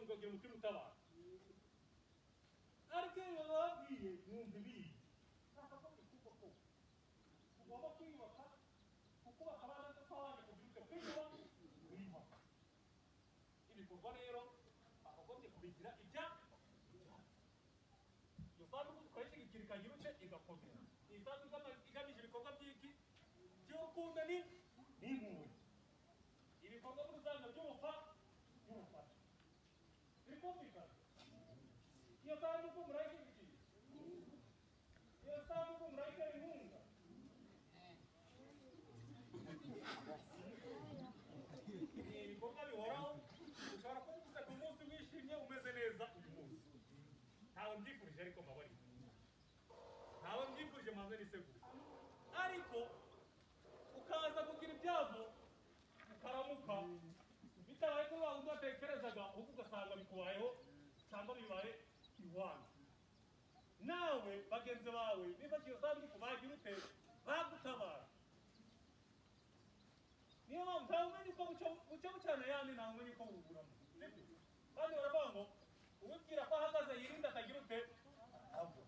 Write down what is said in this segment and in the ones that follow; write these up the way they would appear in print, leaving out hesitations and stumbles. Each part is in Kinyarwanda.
ukagira umutima utabara ariko iyo babwiye mwumva ibiyi ugomba kwiyubaka kuko bakabana n'abandi kubyuka kwiyubaka wiyubaka ibikorwa rero abagombye kubigira ibya iyo sanduku tukayishyigikira ikagira uce igakomera iyi sanduku igamije ibikorwa by'iki by'urukundo n'impuhwe ibikorwa by'urusanga by'ubufasha biri kumvikana iyo sanduku murayishyigikiye iyo sanduku murayitera inkunga ibikorwa bihoraho ushobora kuba ufite ku munsi wishimye umeze neza uyu munsi ntawe mbyifurije ariko mabari ntawe mbyifurije mpamwe n'isegura ariko ukaza kugira ibyago ukaramuka bitabaye ko wa wundi watekerezaga ahubwo ugasanga bikubayeho cyangwa bibaye iwanyu nawe bagenzi bawe niba kiyo sanduku bagira ute bagutabara niyo mpamvu ntawe umenya uko bucya bucana yandi ntawe umenya uko buburamo kandi baravuga ngo uwibwira ko ahagaze yirinda atagira ute agwa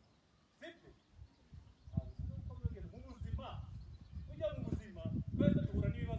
sibyo mu buzima ujya mu buzima twese duhura n'ibibazo